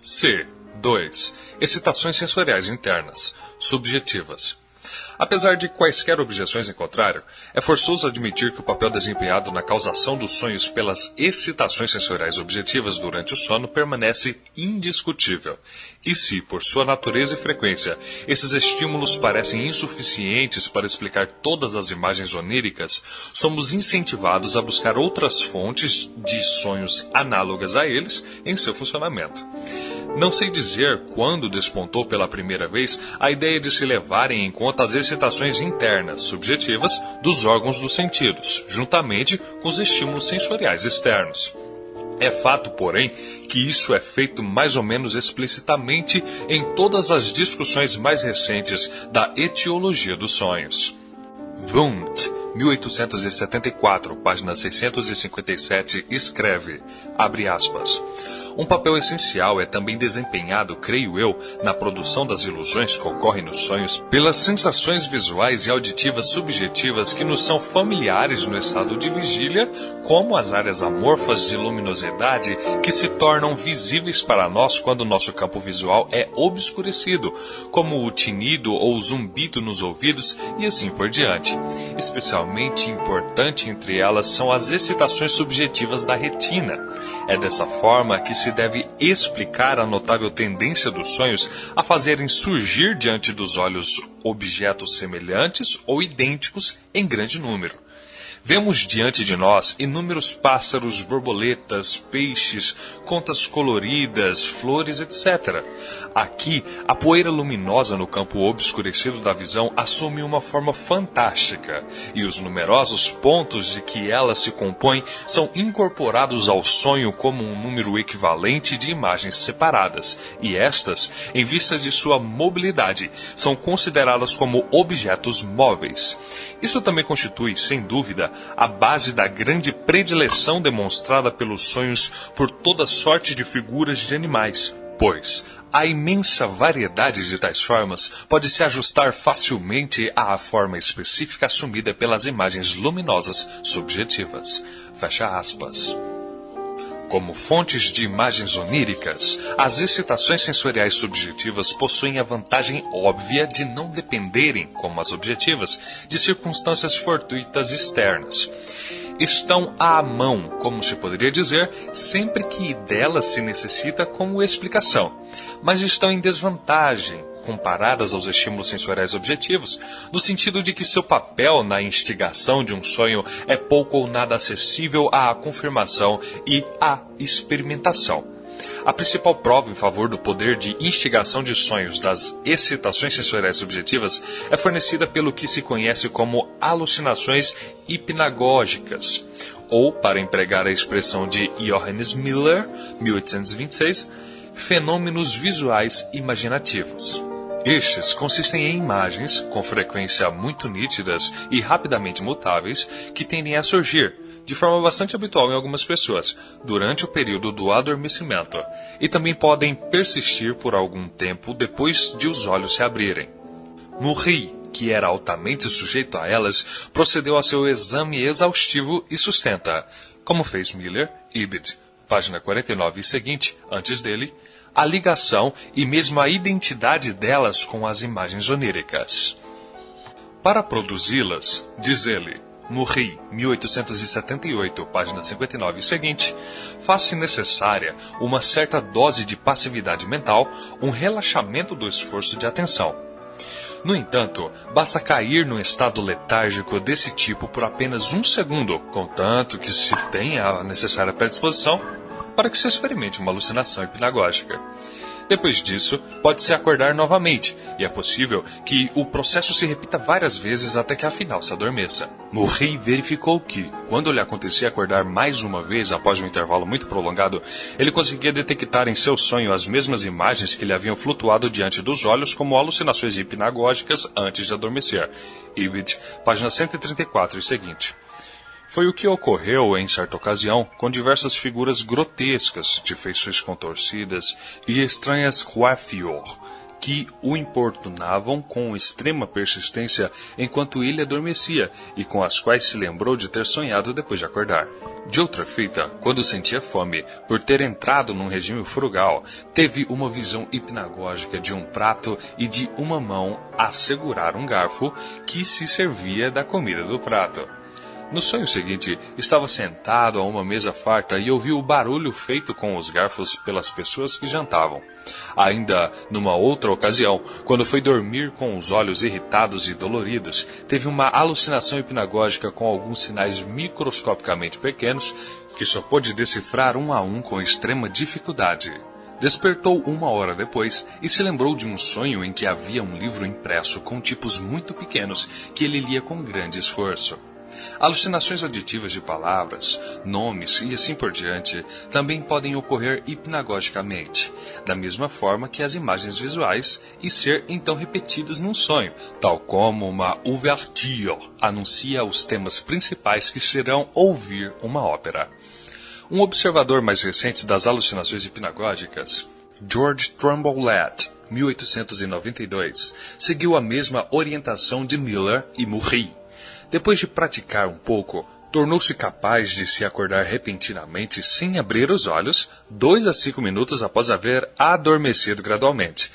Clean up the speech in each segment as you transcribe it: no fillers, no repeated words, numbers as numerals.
C. 2. Excitações sensoriais internas, subjetivas. Apesar de quaisquer objeções em contrário, é forçoso admitir que o papel desempenhado na causação dos sonhos pelas excitações sensoriais objetivas durante o sono permanece indiscutível. E se, por sua natureza e frequência, esses estímulos parecem insuficientes para explicar todas as imagens oníricas, somos incentivados a buscar outras fontes de sonhos análogas a eles em seu funcionamento. Não sei dizer quando despontou pela primeira vez a ideia de se levarem em conta as excitações internas, subjetivas, dos órgãos dos sentidos, juntamente com os estímulos sensoriais externos. É fato, porém, que isso é feito mais ou menos explicitamente em todas as discussões mais recentes da etiologia dos sonhos. Wundt, 1874, página 657, escreve, abre aspas, um papel essencial é também desempenhado, creio eu, na produção das ilusões que ocorrem nos sonhos pelas sensações visuais e auditivas subjetivas que nos são familiares no estado de vigília, como as áreas amorfas de luminosidade que se tornam visíveis para nós quando nosso campo visual é obscurecido, como o tinido ou o zumbido nos ouvidos e assim por diante. Especialmente importante entre elas são as excitações subjetivas da retina. É dessa forma que se deve explicar a notável tendência dos sonhos a fazerem surgir diante dos olhos objetos semelhantes ou idênticos em grande número. Vemos diante de nós inúmeros pássaros, borboletas, peixes, contas coloridas, flores, etc. Aqui, a poeira luminosa no campo obscurecido da visão assume uma forma fantástica, e os numerosos pontos de que ela se compõe são incorporados ao sonho como um número equivalente de imagens separadas, e estas, em vista de sua mobilidade, são consideradas como objetos móveis. Isso também constitui, sem dúvida, a base da grande predileção demonstrada pelos sonhos por toda sorte de figuras de animais, pois a imensa variedade de tais formas pode se ajustar facilmente à forma específica assumida pelas imagens luminosas subjetivas. Fecha aspas. Como fontes de imagens oníricas, as excitações sensoriais subjetivas possuem a vantagem óbvia de não dependerem, como as objetivas, de circunstâncias fortuitas externas. Estão à mão, como se poderia dizer, sempre que delas se necessita como explicação, mas estão em desvantagem comparadas aos estímulos sensoriais objetivos, no sentido de que seu papel na instigação de um sonho é pouco ou nada acessível à confirmação e à experimentação. A principal prova em favor do poder de instigação de sonhos das excitações sensoriais subjetivas é fornecida pelo que se conhece como alucinações hipnagógicas, ou, para empregar a expressão de Johannes Miller, 1826, fenômenos visuais imaginativos. Estes consistem em imagens, com frequência muito nítidas e rapidamente mutáveis, que tendem a surgir, de forma bastante habitual em algumas pessoas, durante o período do adormecimento, e também podem persistir por algum tempo depois de os olhos se abrirem. Murray, que era altamente sujeito a elas, procedeu a seu exame exaustivo e sustenta, como fez Miller, Ibid, página 49 e seguinte, antes dele, a ligação e mesmo a identidade delas com as imagens oníricas. Para produzi-las, diz ele, Murray, 1878, página 59 e seguinte, faz-se necessária uma certa dose de passividade mental, um relaxamento do esforço de atenção. No entanto, basta cair num estado letárgico desse tipo por apenas um segundo, contanto que se tenha a necessária predisposição, para que se experimente uma alucinação hipnagógica. Depois disso, pode-se acordar novamente, e é possível que o processo se repita várias vezes até que afinal se adormeça. Murray verificou que, quando lhe acontecia acordar mais uma vez após um intervalo muito prolongado, ele conseguia detectar em seu sonho as mesmas imagens que lhe haviam flutuado diante dos olhos como alucinações hipnagógicas antes de adormecer. Ibid, página 134 e seguinte. Foi o que ocorreu, em certa ocasião, com diversas figuras grotescas, de feições contorcidas e estranhas coiffures, que o importunavam com extrema persistência enquanto ele adormecia e com as quais se lembrou de ter sonhado depois de acordar. De outra feita, quando sentia fome, por ter entrado num regime frugal, teve uma visão hipnagógica de um prato e de uma mão a segurar um garfo que se servia da comida do prato. No sonho seguinte, estava sentado a uma mesa farta e ouviu o barulho feito com os garfos pelas pessoas que jantavam. Ainda numa outra ocasião, quando foi dormir com os olhos irritados e doloridos, teve uma alucinação hipnagógica com alguns sinais microscopicamente pequenos que só pôde decifrar um a um com extrema dificuldade. Despertou 1 hora depois e se lembrou de um sonho em que havia um livro impresso com tipos muito pequenos que ele lia com grande esforço. Alucinações auditivas de palavras, nomes e assim por diante também podem ocorrer hipnagogicamente, da mesma forma que as imagens visuais, e ser então repetidas num sonho, tal como uma ouverture anuncia os temas principais que serão ouvir uma ópera. Um observador mais recente das alucinações hipnagógicas, George Trumbull Ladd, 1892, seguiu a mesma orientação de Miller e Murray. Depois de praticar um pouco, tornou-se capaz de se acordar repentinamente sem abrir os olhos, 2 a 5 minutos após haver adormecido gradualmente.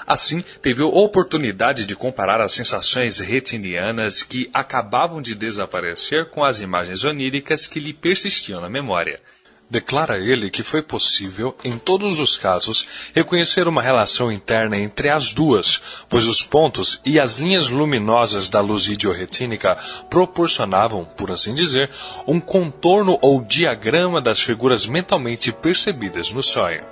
Assim, teve a oportunidade de comparar as sensações retinianas que acabavam de desaparecer com as imagens oníricas que lhe persistiam na memória. Declara ele que foi possível, em todos os casos, reconhecer uma relação interna entre as duas, pois os pontos e as linhas luminosas da luz idioretínica proporcionavam, por assim dizer, um contorno ou diagrama das figuras mentalmente percebidas no sonho.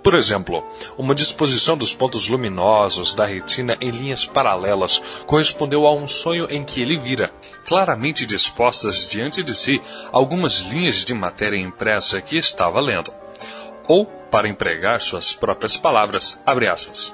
Por exemplo, uma disposição dos pontos luminosos da retina em linhas paralelas correspondeu a um sonho em que ele vira, claramente dispostas diante de si, algumas linhas de matéria impressa que estava lendo. Ou, para empregar suas próprias palavras, abre aspas,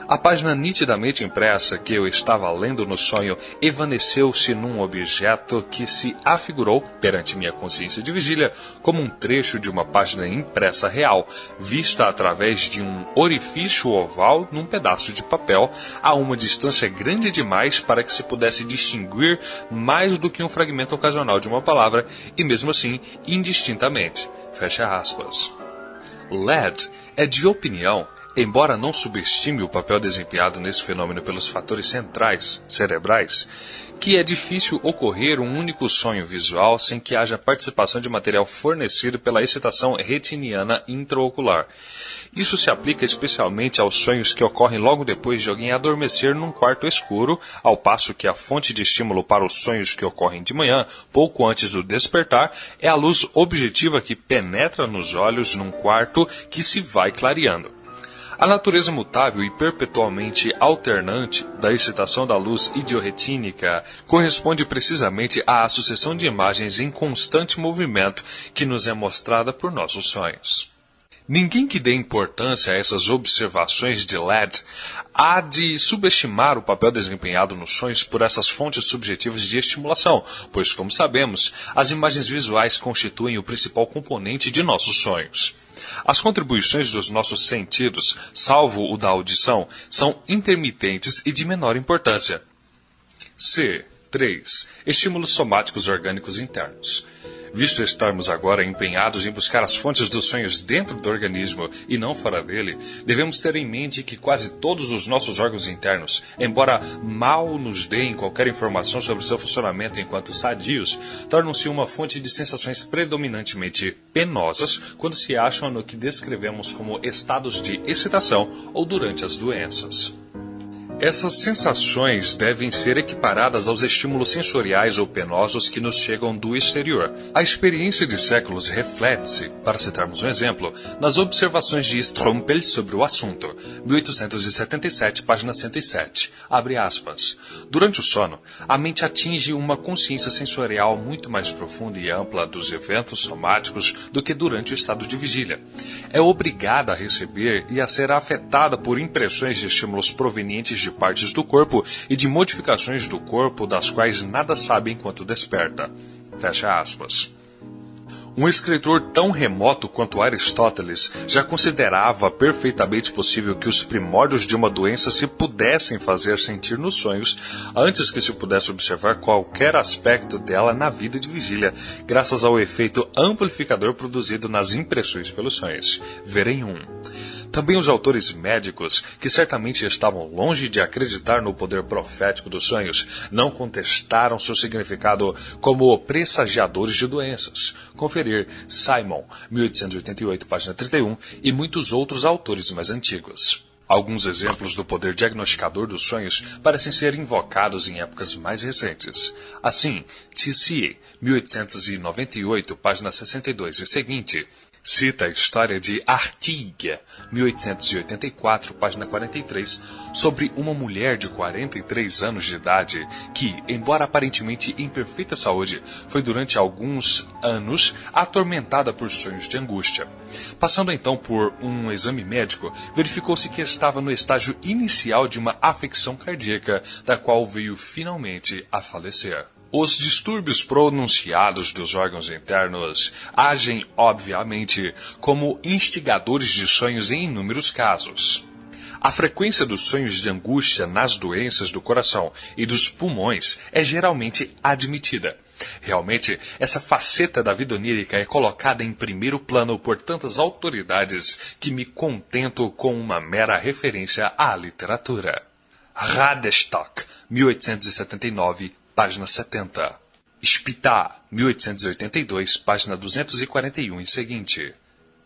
a página nitidamente impressa que eu estava lendo no sonho evaneceu-se num objeto que se afigurou, perante minha consciência de vigília, como um trecho de uma página impressa real, vista através de um orifício oval num pedaço de papel, a uma distância grande demais para que se pudesse distinguir mais do que um fragmento ocasional de uma palavra, e mesmo assim, indistintamente. Fecha aspas. Ladd é de opinião, embora não subestime o papel desempenhado nesse fenômeno pelos fatores centrais, cerebrais, que é difícil ocorrer um único sonho visual sem que haja participação de material fornecido pela excitação retiniana intraocular. Isso se aplica especialmente aos sonhos que ocorrem logo depois de alguém adormecer num quarto escuro, ao passo que a fonte de estímulo para os sonhos que ocorrem de manhã, pouco antes do despertar, é a luz objetiva que penetra nos olhos num quarto que se vai clareando. A natureza mutável e perpetualmente alternante da excitação da luz idioretínica corresponde precisamente à sucessão de imagens em constante movimento que nos é mostrada por nossos sonhos. Ninguém que dê importância a essas observações de Ladd há de subestimar o papel desempenhado nos sonhos por essas fontes subjetivas de estimulação, pois, como sabemos, as imagens visuais constituem o principal componente de nossos sonhos. As contribuições dos nossos sentidos, salvo o da audição, são intermitentes e de menor importância. C. 3. Estímulos somáticos orgânicos internos. Visto estarmos agora empenhados em buscar as fontes dos sonhos dentro do organismo e não fora dele, devemos ter em mente que quase todos os nossos órgãos internos, embora mal nos deem qualquer informação sobre seu funcionamento enquanto sadios, tornam-se uma fonte de sensações predominantemente penosas quando se acham no que descrevemos como estados de excitação ou durante as doenças. Essas sensações devem ser equiparadas aos estímulos sensoriais ou penosos que nos chegam do exterior. A experiência de séculos reflete-se, para citarmos um exemplo, nas observações de Strumpel sobre o assunto, 1877, página 107. Abre aspas. Durante o sono, a mente atinge uma consciência sensorial muito mais profunda e ampla dos eventos somáticos do que durante o estado de vigília. É obrigada a receber e a ser afetada por impressões de estímulos provenientes de partes do corpo e de modificações do corpo das quais nada sabe enquanto desperta. Fecha aspas. Um escritor tão remoto quanto Aristóteles já considerava perfeitamente possível que os primórdios de uma doença se pudessem fazer sentir nos sonhos antes que se pudesse observar qualquer aspecto dela na vida de vigília, graças ao efeito amplificador produzido nas impressões pelos sonhos. Verem 1. Também os autores médicos, que certamente estavam longe de acreditar no poder profético dos sonhos, não contestaram seu significado como pressagiadores de doenças. Conferir Simon, 1888, página 31, e muitos outros autores mais antigos. Alguns exemplos do poder diagnosticador dos sonhos parecem ser invocados em épocas mais recentes. Assim, Tessier, 1898, página 62 e seguinte, cita a história de Artigue, 1884, página 43, sobre uma mulher de 43 anos de idade que, embora aparentemente em perfeita saúde, foi durante alguns anos atormentada por sonhos de angústia. Passando então por um exame médico, verificou-se que estava no estágio inicial de uma afecção cardíaca, da qual veio finalmente a falecer. Os distúrbios pronunciados dos órgãos internos agem, obviamente, como instigadores de sonhos em inúmeros casos. A frequência dos sonhos de angústia nas doenças do coração e dos pulmões é geralmente admitida. Realmente, essa faceta da vida onírica é colocada em primeiro plano por tantas autoridades que me contento com uma mera referência à literatura. Radestock, 1879, página 70. Spitat, 1882, página 241 e seguinte.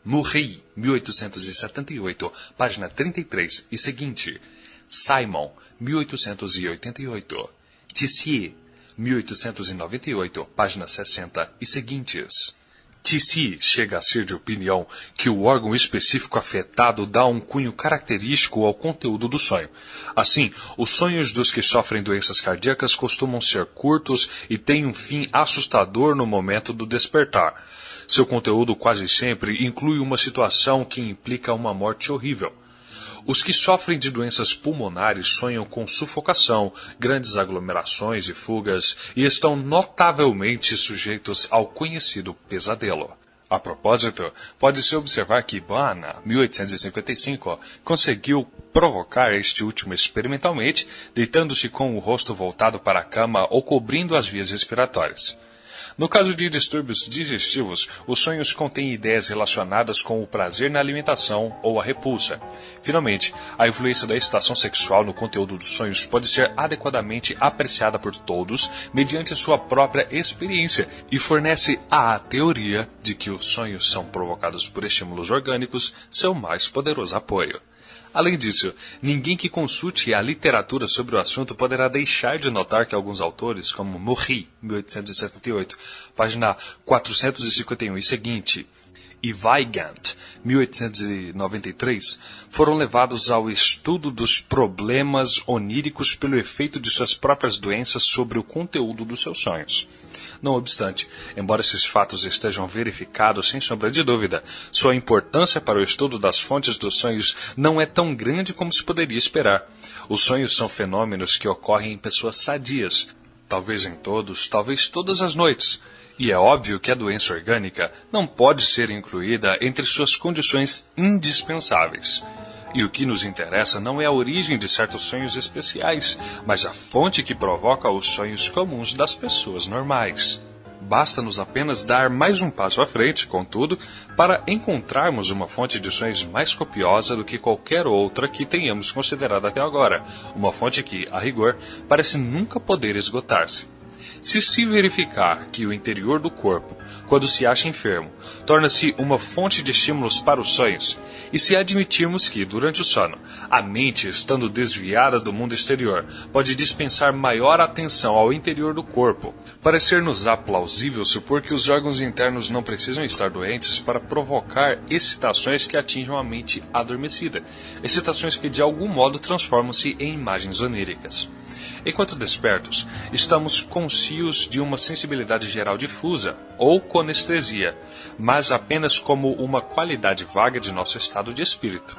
Murray, 1878, página 33 e seguinte. Simon, 1888. Tessier, 1898, página 60 e seguintes. Tessier chega a ser de opinião que o órgão específico afetado dá um cunho característico ao conteúdo do sonho. Assim, os sonhos dos que sofrem doenças cardíacas costumam ser curtos e têm um fim assustador no momento do despertar. Seu conteúdo quase sempre inclui uma situação que implica uma morte horrível. Os que sofrem de doenças pulmonares sonham com sufocação, grandes aglomerações e fugas e estão notavelmente sujeitos ao conhecido pesadelo. A propósito, pode-se observar que Bana, 1855, conseguiu provocar este último experimentalmente, deitando-se com o rosto voltado para a cama ou cobrindo as vias respiratórias. No caso de distúrbios digestivos, os sonhos contêm ideias relacionadas com o prazer na alimentação ou a repulsa. Finalmente, a influência da excitação sexual no conteúdo dos sonhos pode ser adequadamente apreciada por todos mediante a sua própria experiência e fornece a teoria de que os sonhos são provocados por estímulos orgânicos, seu mais poderoso apoio. Além disso, ninguém que consulte a literatura sobre o assunto poderá deixar de notar que alguns autores, como Murray, 1878, página 451 e seguinte, e Weigand, 1893, foram levados ao estudo dos problemas oníricos pelo efeito de suas próprias doenças sobre o conteúdo dos seus sonhos. Não obstante, embora esses fatos estejam verificados sem sombra de dúvida, sua importância para o estudo das fontes dos sonhos não é tão grande como se poderia esperar. Os sonhos são fenômenos que ocorrem em pessoas sadias, talvez em todos, talvez todas as noites. E é óbvio que a doença orgânica não pode ser incluída entre suas condições indispensáveis. E o que nos interessa não é a origem de certos sonhos especiais, mas a fonte que provoca os sonhos comuns das pessoas normais. Basta-nos apenas dar mais um passo à frente, contudo, para encontrarmos uma fonte de sonhos mais copiosa do que qualquer outra que tenhamos considerado até agora, uma fonte que, a rigor, parece nunca poder esgotar-se. Se verificar que o interior do corpo, quando se acha enfermo, torna-se uma fonte de estímulos para os sonhos, e se admitirmos que, durante o sono, a mente, estando desviada do mundo exterior, pode dispensar maior atenção ao interior do corpo, parecer-nos-á plausível supor que os órgãos internos não precisam estar doentes para provocar excitações que atinjam a mente adormecida, excitações que de algum modo transformam-se em imagens oníricas. Enquanto despertos, estamos conscios de uma sensibilidade geral difusa, ou conestesia, mas apenas como uma qualidade vaga de nosso estado de espírito.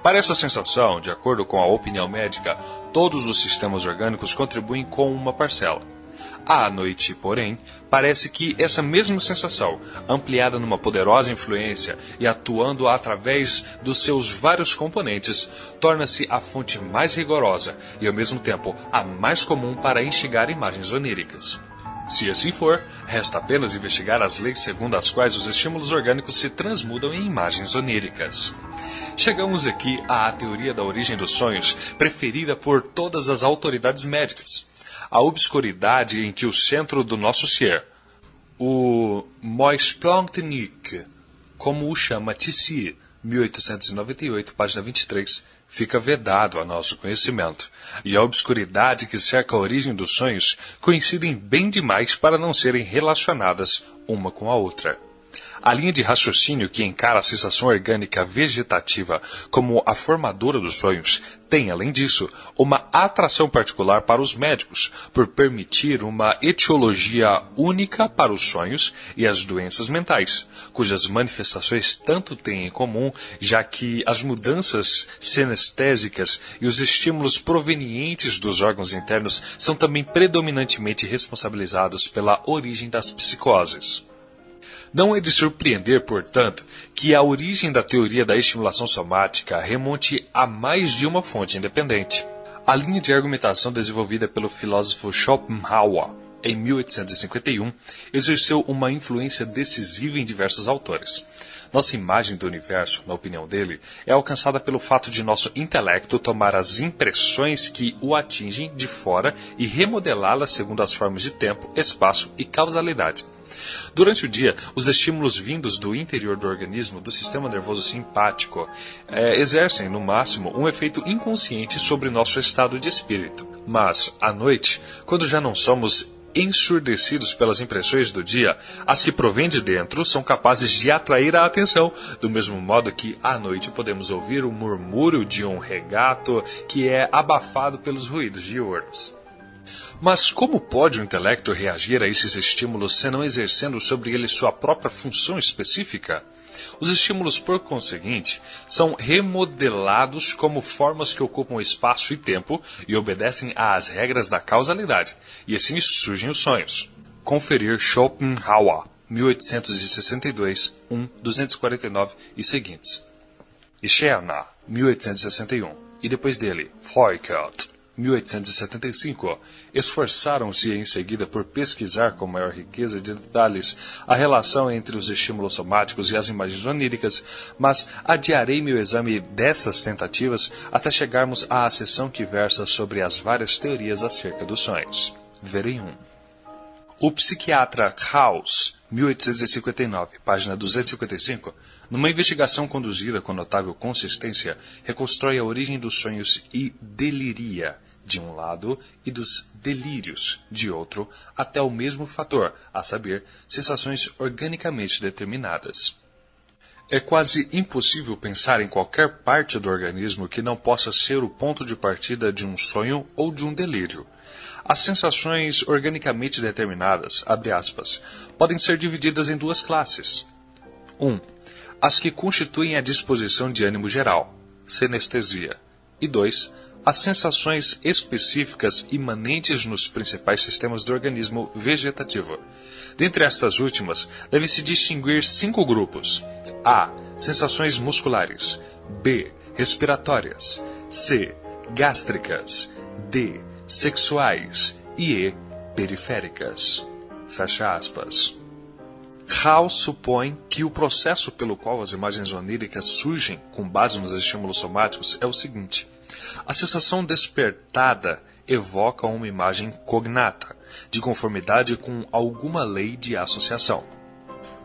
Para essa sensação, de acordo com a opinião médica, todos os sistemas orgânicos contribuem com uma parcela. À noite, porém, parece que essa mesma sensação, ampliada numa poderosa influência e atuando através dos seus vários componentes, torna-se a fonte mais rigorosa e, ao mesmo tempo, a mais comum para instigar imagens oníricas. Se assim for, resta apenas investigar as leis segundo as quais os estímulos orgânicos se transmudam em imagens oníricas. Chegamos aqui à teoria da origem dos sonhos, preferida por todas as autoridades médicas. A obscuridade em que o centro do nosso ser, o Moispontnik, como o chama Tissi, 1898, página 23, fica vedado a nosso conhecimento, e a obscuridade que cerca a origem dos sonhos coincidem bem demais para não serem relacionadas uma com a outra. A linha de raciocínio que encara a sensação orgânica vegetativa como a formadora dos sonhos tem, além disso, uma atração particular para os médicos, por permitir uma etiologia única para os sonhos e as doenças mentais, cujas manifestações tanto têm em comum, já que as mudanças sinestésicas e os estímulos provenientes dos órgãos internos são também predominantemente responsabilizados pela origem das psicoses. Não é de surpreender, portanto, que a origem da teoria da estimulação somática remonte a mais de uma fonte independente. A linha de argumentação desenvolvida pelo filósofo Schopenhauer em 1851 exerceu uma influência decisiva em diversos autores. Nossa imagem do universo, na opinião dele, é alcançada pelo fato de nosso intelecto tomar as impressões que o atingem de fora e remodelá-las segundo as formas de tempo, espaço e causalidade. Durante o dia, os estímulos vindos do interior do organismo, do sistema nervoso simpático, exercem, no máximo, um efeito inconsciente sobre nosso estado de espírito. Mas, à noite, quando já não somos ensurdecidos pelas impressões do dia, as que provêm de dentro são capazes de atrair a atenção, do mesmo modo que, à noite, podemos ouvir o murmúrio de um regato que é abafado pelos ruídos diurnos. Mas como pode o intelecto reagir a esses estímulos senão exercendo sobre ele sua própria função específica? Os estímulos, por conseguinte, são remodelados como formas que ocupam espaço e tempo e obedecem às regras da causalidade, e assim surgem os sonhos. Conferir Schopenhauer, 1862, 249 e seguintes. Scherner, 1861, e depois dele, Feuchtert, 1875, esforçaram-se em seguida por pesquisar com maior riqueza de detalhes a relação entre os estímulos somáticos e as imagens oníricas, mas adiarei meu exame dessas tentativas até chegarmos à seção que versa sobre as várias teorias acerca dos sonhos. Verem 1. O psiquiatra Krauss, 1859, página 255, numa investigação conduzida com notável consistência, reconstrói a origem dos sonhos e deliria, de um lado, e dos delírios, de outro, até o mesmo fator, a saber, sensações organicamente determinadas. É quase impossível pensar em qualquer parte do organismo que não possa ser o ponto de partida de um sonho ou de um delírio. As sensações organicamente determinadas, abre aspas, podem ser divididas em duas classes. 1. As que constituem a disposição de ânimo geral, sinestesia. E 2. As sensações específicas imanentes nos principais sistemas do organismo vegetativo. Dentre estas últimas, deve-se distinguir 5 grupos. A. Sensações musculares. B. Respiratórias. C. Gástricas. D. Sexuais. E E. Periféricas. Fecha aspas. Krauss supõe que o processo pelo qual as imagens oníricas surgem com base nos estímulos somáticos é o seguinte. A sensação despertada evoca uma imagem cognata, de conformidade com alguma lei de associação.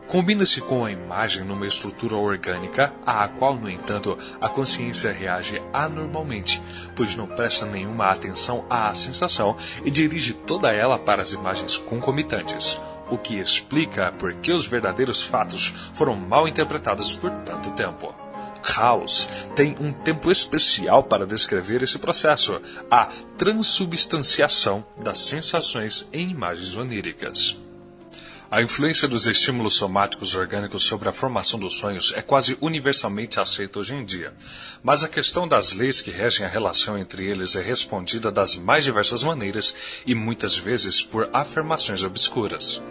Combina-se com a imagem numa estrutura orgânica, à qual, no entanto, a consciência reage anormalmente, pois não presta nenhuma atenção à sensação e dirige toda ela para as imagens concomitantes, o que explica por que os verdadeiros fatos foram mal interpretados por tanto tempo. Krauss tem um tempo especial para descrever esse processo, a transubstanciação das sensações em imagens oníricas. A influência dos estímulos somáticos orgânicos sobre a formação dos sonhos é quase universalmente aceita hoje em dia, mas a questão das leis que regem a relação entre eles é respondida das mais diversas maneiras e muitas vezes por afirmações obscuras.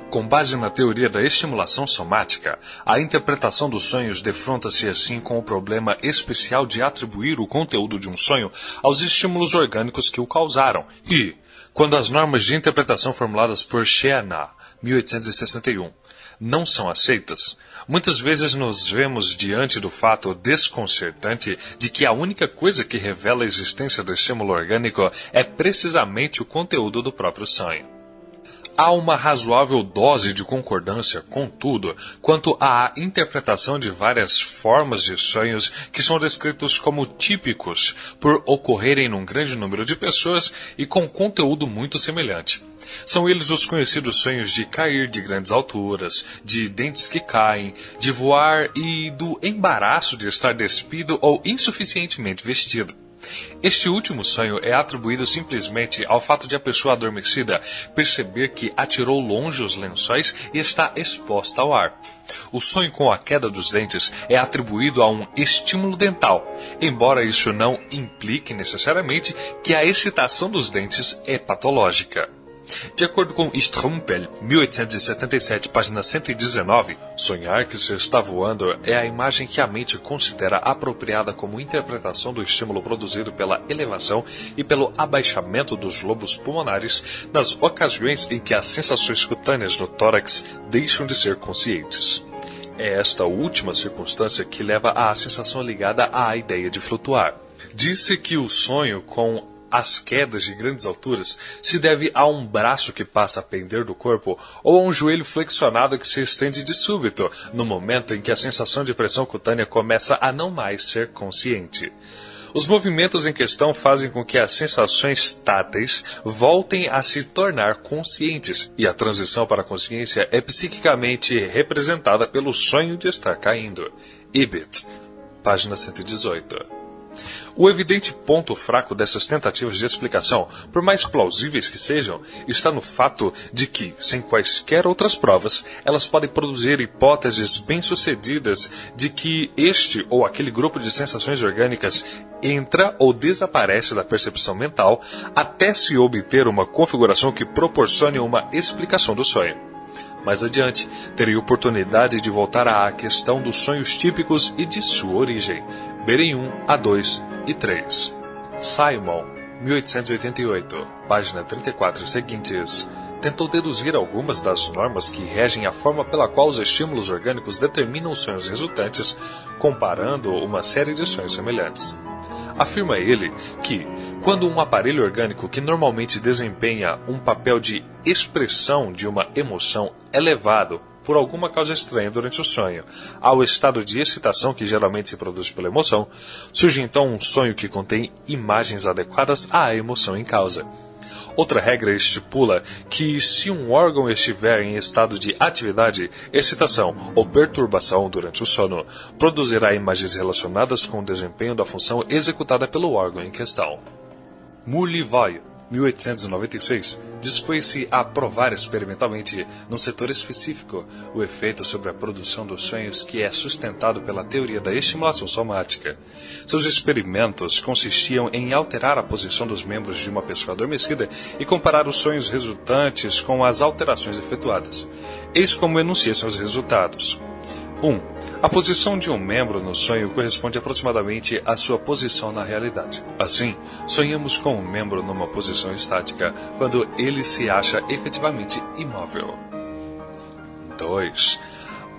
Com base na teoria da estimulação somática, a interpretação dos sonhos defronta-se assim com o problema especial de atribuir o conteúdo de um sonho aos estímulos orgânicos que o causaram e, quando as normas de interpretação formuladas por Sheana, 1861, não são aceitas, muitas vezes nos vemos diante do fato desconcertante de que a única coisa que revela a existência do estímulo orgânico é precisamente o conteúdo do próprio sonho. Há uma razoável dose de concordância, contudo, quanto à interpretação de várias formas de sonhos que são descritos como típicos por ocorrerem num grande número de pessoas e com conteúdo muito semelhante. São eles os conhecidos sonhos de cair de grandes alturas, de dentes que caem, de voar e do embaraço de estar despido ou insuficientemente vestido. Este último sonho é atribuído simplesmente ao fato de a pessoa adormecida perceber que atirou longe os lençóis e está exposta ao ar. O sonho com a queda dos dentes é atribuído a um estímulo dental, embora isso não implique necessariamente que a excitação dos dentes é patológica. De acordo com Strumpel, 1877, página 119, sonhar que se está voando é a imagem que a mente considera apropriada como interpretação do estímulo produzido pela elevação e pelo abaixamento dos lobos pulmonares nas ocasiões em que as sensações cutâneas no tórax deixam de ser conscientes. É esta última circunstância que leva à sensação ligada à ideia de flutuar. Diz-se que o sonho com as quedas de grandes alturas se deve a um braço que passa a pender do corpo ou a um joelho flexionado que se estende de súbito, no momento em que a sensação de pressão cutânea começa a não mais ser consciente. Os movimentos em questão fazem com que as sensações táteis voltem a se tornar conscientes, e a transição para a consciência é psiquicamente representada pelo sonho de estar caindo. Ibid, página 118. O evidente ponto fraco dessas tentativas de explicação, por mais plausíveis que sejam, está no fato de que, sem quaisquer outras provas, elas podem produzir hipóteses bem-sucedidas de que este ou aquele grupo de sensações orgânicas entra ou desaparece da percepção mental até se obter uma configuração que proporcione uma explicação do sonho. Mais adiante, terei oportunidade de voltar à questão dos sonhos típicos e de sua origem. Verem 1, A2 e 3. Simon, 1888, página 34 e seguintes, tentou deduzir algumas das normas que regem a forma pela qual os estímulos orgânicos determinam os sonhos resultantes, comparando uma série de sonhos semelhantes. Afirma ele que, quando um aparelho orgânico que normalmente desempenha um papel de expressão de uma emoção é levado, por alguma causa estranha durante o sonho, ao estado de excitação que geralmente se produz pela emoção, surge então um sonho que contém imagens adequadas à emoção em causa. Outra regra estipula que, se um órgão estiver em estado de atividade, excitação ou perturbação durante o sono, produzirá imagens relacionadas com o desempenho da função executada pelo órgão em questão. Mourlivoy, 1896, dispôs-se a provar experimentalmente, num setor específico, o efeito sobre a produção dos sonhos que é sustentado pela teoria da estimulação somática. Seus experimentos consistiam em alterar a posição dos membros de uma pessoa adormecida e comparar os sonhos resultantes com as alterações efetuadas. Eis como enuncia seus resultados. 1. A posição de um membro no sonho corresponde aproximadamente à sua posição na realidade. Assim, sonhamos com um membro numa posição estática quando ele se acha efetivamente imóvel. 2.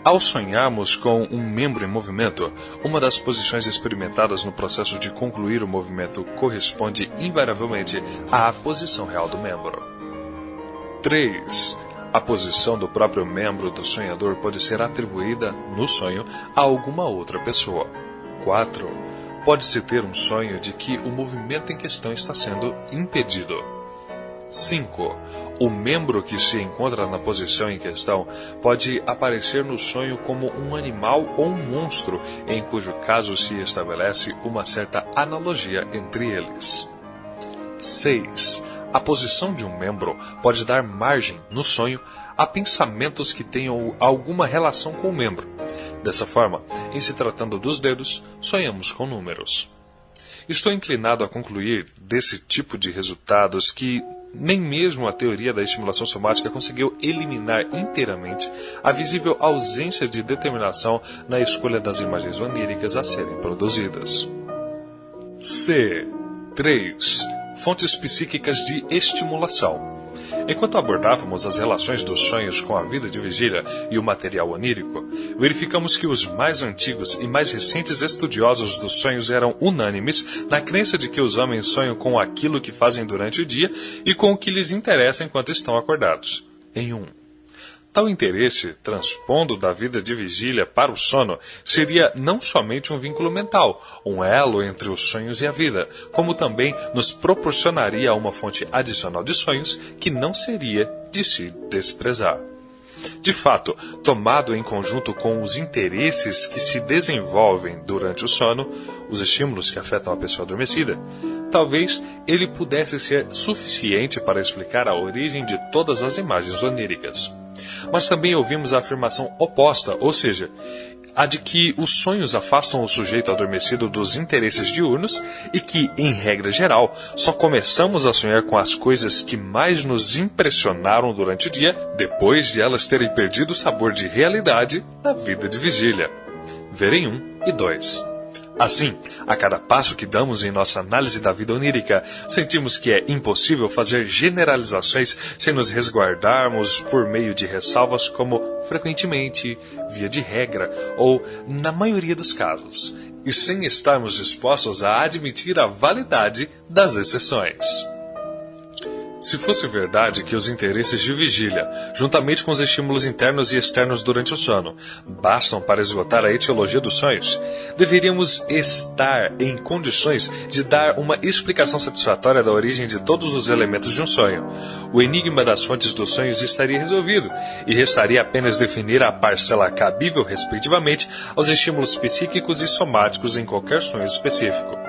Ao sonharmos com um membro em movimento, uma das posições experimentadas no processo de concluir o movimento corresponde invariavelmente à posição real do membro. 3. A posição do próprio membro do sonhador pode ser atribuída, no sonho, a alguma outra pessoa. 4. Pode-se ter um sonho de que o movimento em questão está sendo impedido. 5. O membro que se encontra na posição em questão pode aparecer no sonho como um animal ou um monstro, em cujo caso se estabelece uma certa analogia entre eles. 6. A posição de um membro pode dar margem, no sonho, a pensamentos que tenham alguma relação com o membro. Dessa forma, em se tratando dos dedos, sonhamos com números. Estou inclinado a concluir desse tipo de resultados que nem mesmo a teoria da estimulação somática conseguiu eliminar inteiramente a visível ausência de determinação na escolha das imagens oníricas a serem produzidas. C. 3. Fontes psíquicas de estimulação. Enquanto abordávamos as relações dos sonhos com a vida de vigília e o material onírico, verificamos que os mais antigos e mais recentes estudiosos dos sonhos eram unânimes na crença de que os homens sonham com aquilo que fazem durante o dia e com o que lhes interessa enquanto estão acordados. Em 1. Tal interesse, transpondo da vida de vigília para o sono, seria não somente um vínculo mental, um elo entre os sonhos e a vida, como também nos proporcionaria uma fonte adicional de sonhos que não seria de se desprezar. De fato, tomado em conjunto com os interesses que se desenvolvem durante o sono, os estímulos que afetam a pessoa adormecida, talvez ele pudesse ser suficiente para explicar a origem de todas as imagens oníricas. Mas também ouvimos a afirmação oposta, ou seja, a de que os sonhos afastam o sujeito adormecido dos interesses diurnos e que, em regra geral, só começamos a sonhar com as coisas que mais nos impressionaram durante o dia, depois de elas terem perdido o sabor de realidade na vida de vigília. Verem 1 e 2. Assim, a cada passo que damos em nossa análise da vida onírica, sentimos que é impossível fazer generalizações sem nos resguardarmos por meio de ressalvas como frequentemente, via de regra ou na maioria dos casos, e sem estarmos dispostos a admitir a validade das exceções. Se fosse verdade que os interesses de vigília, juntamente com os estímulos internos e externos durante o sono, bastam para esgotar a etiologia dos sonhos, deveríamos estar em condições de dar uma explicação satisfatória da origem de todos os elementos de um sonho. O enigma das fontes dos sonhos estaria resolvido, e restaria apenas definir a parcela cabível, respectivamente, aos estímulos psíquicos e somáticos em qualquer sonho específico.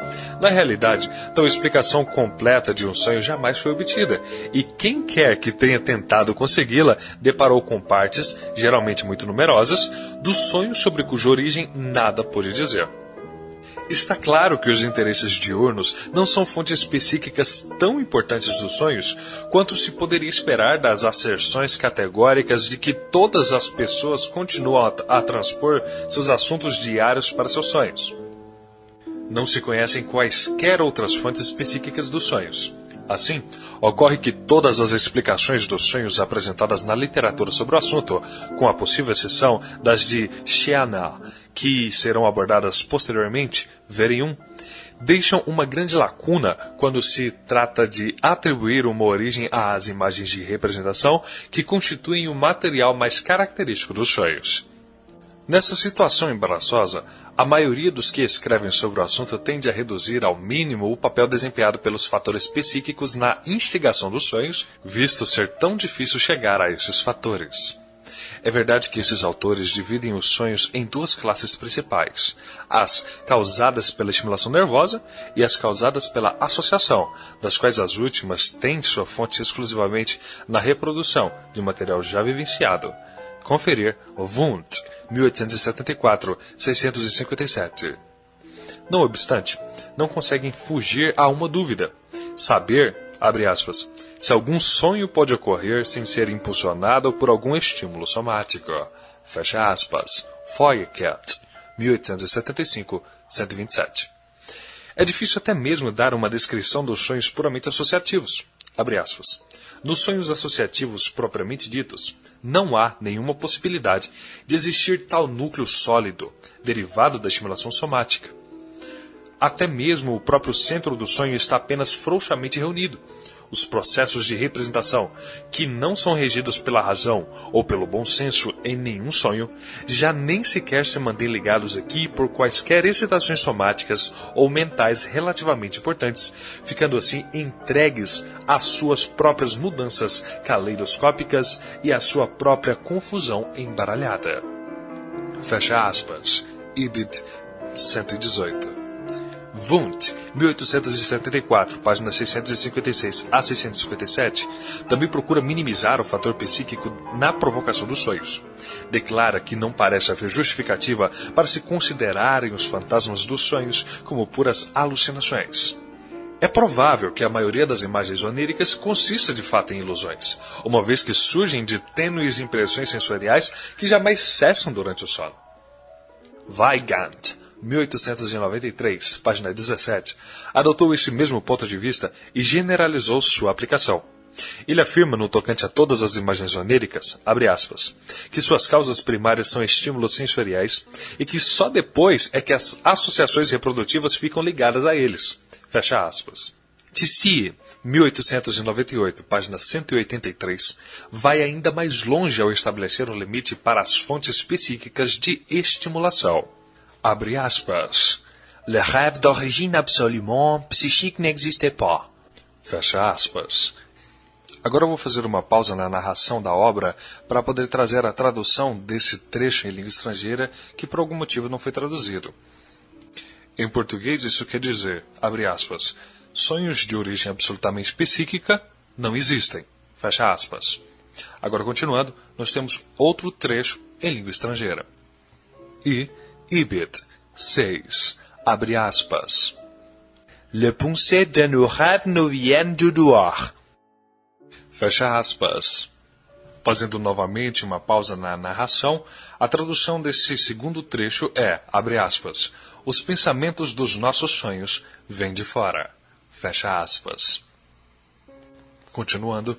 Na realidade, tal explicação completa de um sonho jamais foi obtida, e quem quer que tenha tentado consegui-la deparou com partes, geralmente muito numerosas, do sonho sobre cuja origem nada pôde dizer. Está claro que os interesses diurnos não são fontes psíquicas tão importantes dos sonhos quanto se poderia esperar das asserções categóricas de que todas as pessoas continuam a transpor seus assuntos diários para seus sonhos. Não se conhecem quaisquer outras fontes psíquicas dos sonhos. Assim, ocorre que todas as explicações dos sonhos apresentadas na literatura sobre o assunto, com a possível exceção das de Sheana, que serão abordadas posteriormente, verem 1, deixam uma grande lacuna quando se trata de atribuir uma origem às imagens de representação que constituem o material mais característico dos sonhos. Nessa situação embaraçosa, a maioria dos que escrevem sobre o assunto tende a reduzir ao mínimo o papel desempenhado pelos fatores psíquicos na instigação dos sonhos, visto ser tão difícil chegar a esses fatores. É verdade que esses autores dividem os sonhos em duas classes principais, as causadas pela estimulação nervosa e as causadas pela associação, das quais as últimas têm sua fonte exclusivamente na reprodução de material já vivenciado. Conferir Wundt, 1874, 657. Não obstante, não conseguem fugir a uma dúvida. Saber, abre aspas, se algum sonho pode ocorrer sem ser impulsionado por algum estímulo somático. Fecha aspas. Feuerkert, 1875, 127. É difícil até mesmo dar uma descrição dos sonhos puramente associativos. Abre aspas. Nos sonhos associativos propriamente ditos, não há nenhuma possibilidade de existir tal núcleo sólido, derivado da estimulação somática. Até mesmo o próprio centro do sonho está apenas frouxamente reunido. Os processos de representação, que não são regidos pela razão ou pelo bom senso em nenhum sonho, já nem sequer se mantêm ligados aqui por quaisquer excitações somáticas ou mentais relativamente importantes, ficando assim entregues às suas próprias mudanças caleidoscópicas e à sua própria confusão embaralhada. Fecha aspas. Ibid 118. Wundt, 1874, páginas 656 a 657, também procura minimizar o fator psíquico na provocação dos sonhos. Declara que não parece haver justificativa para se considerarem os fantasmas dos sonhos como puras alucinações. É provável que a maioria das imagens oníricas consista de fato em ilusões, uma vez que surgem de tênues impressões sensoriais que jamais cessam durante o sono. Weigand, 1893, página 17, adotou esse mesmo ponto de vista e generalizou sua aplicação. Ele afirma no tocante a todas as imagens oníricas, abre aspas, que suas causas primárias são estímulos sensoriais e que só depois é que as associações reprodutivas ficam ligadas a eles. Fecha aspas. Tessier, 1898, página 183, vai ainda mais longe ao estabelecer um limite para as fontes psíquicas de estimulação. Abre aspas. Le rêve d'origine absolument psychique n'existait pas. Fecha aspas. Agora eu vou fazer uma pausa na narração da obra para poder trazer a tradução desse trecho em língua estrangeira que por algum motivo não foi traduzido. Em português isso quer dizer, abre aspas, sonhos de origem absolutamente psíquica não existem. Fecha aspas. Agora continuando, nós temos outro trecho em língua estrangeira. Ibid 6, abre aspas. Les pensées de nos rêves nous viennent du dehors. Fecha aspas. Fazendo novamente uma pausa na narração, a tradução desse segundo trecho é, abre aspas, os pensamentos dos nossos sonhos vêm de fora. Fecha aspas. Continuando,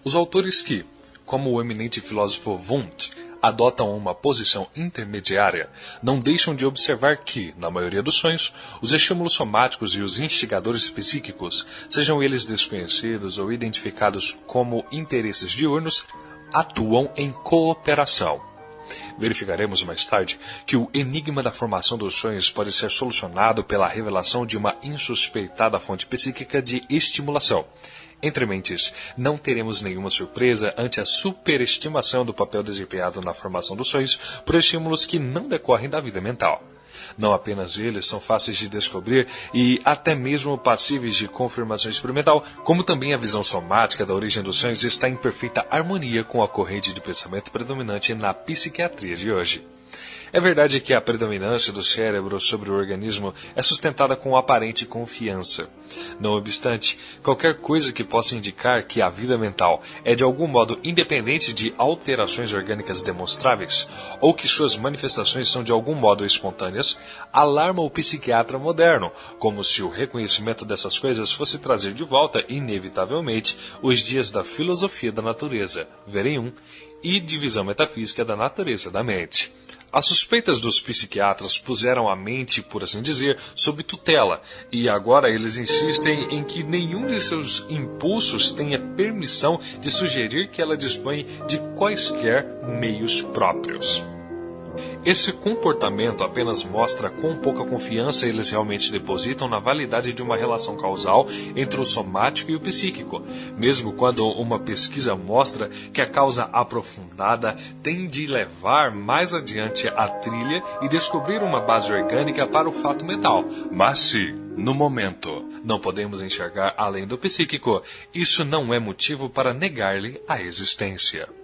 os autores que, como o eminente filósofo Wundt, adotam uma posição intermediária, não deixam de observar que, na maioria dos sonhos, os estímulos somáticos e os instigadores psíquicos, sejam eles desconhecidos ou identificados como interesses diurnos, atuam em cooperação. Verificaremos mais tarde que o enigma da formação dos sonhos pode ser solucionado pela revelação de uma insuspeitada fonte psíquica de estimulação. Entre mentes, não teremos nenhuma surpresa ante a superestimação do papel desempenhado na formação dos sonhos por estímulos que não decorrem da vida mental. Não apenas eles são fáceis de descobrir e até mesmo passíveis de confirmação experimental, como também a visão somática da origem dos sonhos está em perfeita harmonia com a corrente de pensamento predominante na psiquiatria de hoje. É verdade que a predominância do cérebro sobre o organismo é sustentada com aparente confiança. Não obstante, qualquer coisa que possa indicar que a vida mental é de algum modo independente de alterações orgânicas demonstráveis, ou que suas manifestações são de algum modo espontâneas, alarma o psiquiatra moderno, como se o reconhecimento dessas coisas fosse trazer de volta, inevitavelmente, os dias da filosofia da natureza, verem 1, e divisão metafísica da natureza da mente. As suspeitas dos psiquiatras puseram a mente, por assim dizer, sob tutela, e agora eles insistem em que nenhum de seus impulsos tenha permissão de sugerir que ela dispõe de quaisquer meios próprios. Esse comportamento apenas mostra quão pouca confiança eles realmente depositam na validade de uma relação causal entre o somático e o psíquico, mesmo quando uma pesquisa mostra que a causa aprofundada tem de levar mais adiante a trilha e descobrir uma base orgânica para o fato mental. Mas se, no momento, não podemos enxergar além do psíquico, isso não é motivo para negar-lhe a existência.